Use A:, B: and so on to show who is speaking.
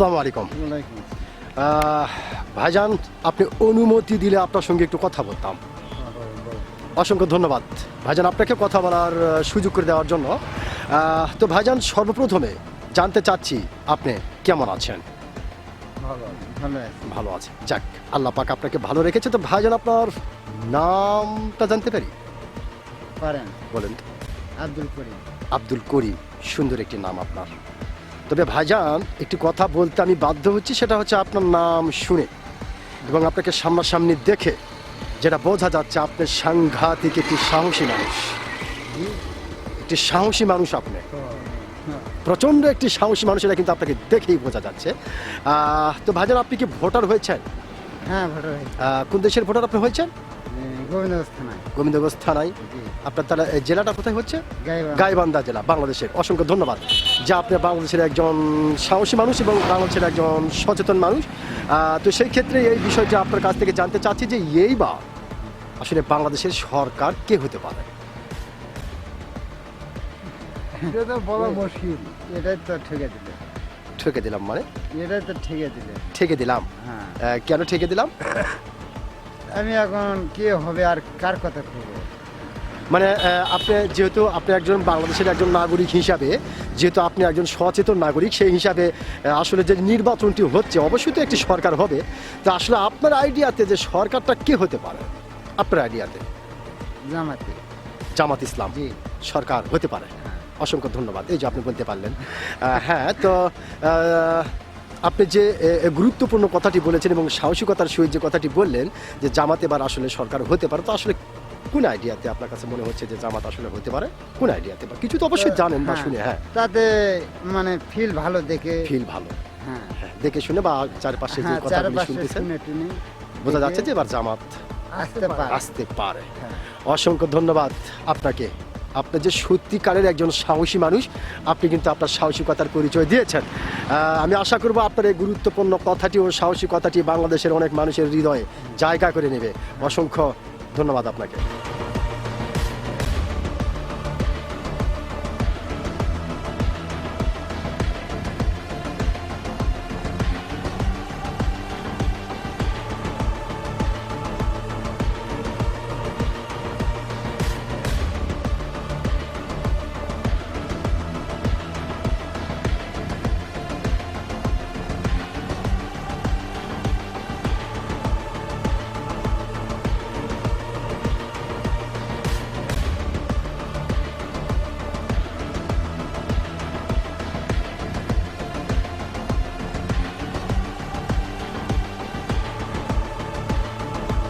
A: আসসালামু আলাইকুম। ভাইজান, আপনি অনুমতি দিলে আপনার সঙ্গে একটু কথা বলতাম। অসংখ্য ধন্যবাদ ভাইজান, আপনাকে কথা বলার সুযোগ করে দেওয়ার জন্য। তো ভাইজান, সর্বপ্রথমে জানতে চাচ্ছি আপনি কেমন আছেন? ভালো আছে, যাক, আল্লাহ পাক আপনাকে ভালো রেখেছে। তো ভাইজান, আপনার নামটা জানতে পারি?
B: পারেন।
A: বলেন।
B: আব্দুল করিম।
A: আব্দুল করিম, সুন্দর একটি নাম আপনার। তবে ভাইজান, একটি কথা বলতে আমি বাধ্য হচ্ছি, সেটা হচ্ছে আপনার নাম শুনে এবং আপনাকে সামনাসামনি দেখে যেটা বোঝা যাচ্ছে, আপনি সাংঘাতিক একটি সাহসী মানুষ। একটি সাহসী মানুষ আপনি, প্রচণ্ড একটি সাহসী মানুষ, এটা কিন্তু আপনাকে দেখেই বোঝা যাচ্ছে। তো ভাইজান, আপনি কি ভোটার হয়েছেন?
B: হ্যাঁ, ভোটার হয়েছে।
A: কোন দেশের ভোটার আপনি হয়েছেন?
B: গোবিন্দগঞ্জ থানায়।
A: গোবিন্দগঞ্জ থানায়। আপনার তাহলে এই জেলাটা কোথায় হচ্ছে? গাইবান্ধা জেলা, বাংলাদেশের। অসংখ্য ধন্যবাদ যে আপনি বাংলাদেশের একজন সাহসী মানুষ এবং বাংলাদেশের একজন সচেতন মানুষ। তো সেই ক্ষেত্রে এই বিষয়টি আপনার কাছ থেকে জানতে চাচ্ছি যে এইবার আসলে বাংলাদেশের সরকার কে হতে পারে?
B: এটা তো বলা মুশকিল। এটাই তো ঠেকে দিলে।
A: ঠেকে দিলাম মানে?
B: এটাই তো ঠেকে দিলে।
A: ঠেকে দিলাম?
B: হ্যাঁ।
A: কেন ঠেকে দিলাম?
B: আমি এখন কে হবে আর কার কথা করবো?
A: মানে আপনি যেহেতু আপনি একজন বাংলাদেশের একজন নাগরিক হিসাবে, যেহেতু আপনি একজন সচেতন নাগরিক, সেই হিসাবে আসলে যে নির্বাচনটি হচ্ছে, অবশ্যই তো একটি সরকার হবে। তো আসলে আপনার আইডিয়াতে যে সরকারটা কে হতে পারে? আপনার আইডিয়াতে
B: জামাতে।
A: জামাত ইসলাম
B: জি।
A: সরকার হতে পারে। অসংখ্য ধন্যবাদ, এই যে আপনি বলতে পারলেন। হ্যাঁ, তো আপনি যে গুরুত্বপূর্ণ কথাটি বলেছেন এবং সাহসিকতার সহিত যে কথাটি বললেন যে জামাত এবার আসলে সরকার হতে পারে, তো আসলে কোন আইডিয়াতে আপনার কাছে মনে হচ্ছে যে জামাত আসলে হতে পারে? কোন আইডিয়াতে? বা কিছু তো অবশ্যই জানেন বা শুনে। হ্যাঁ,
B: তাতে মানে ফিল ভালো দেখে।
A: ফিল ভালো,
B: হ্যাঁ,
A: হ্যাঁ, দেখে শুনে বা চারপাশে যে কথাগুলো
B: চারপাশে
A: শুনতেছেন,
B: শুনে টুনে
A: বোঝা যাচ্ছে যে এবার জামাত
B: আসতে পারে।
A: হ্যাঁ। অসংখ্য ধন্যবাদ আপনাকে। আপনি যে সত্যিকারের একজন সাহসী মানুষ, আপনি কিন্তু আপনার সাহসিকতার পরিচয় দিয়েছেন। আমি আশা করব আপনার এই গুরুত্বপূর্ণ কথাটি ও সাহসী কথাটি বাংলাদেশের অনেক মানুষের হৃদয়ে জায়গা করে নেবে। অসংখ্য ধন্যবাদ আপনাকে।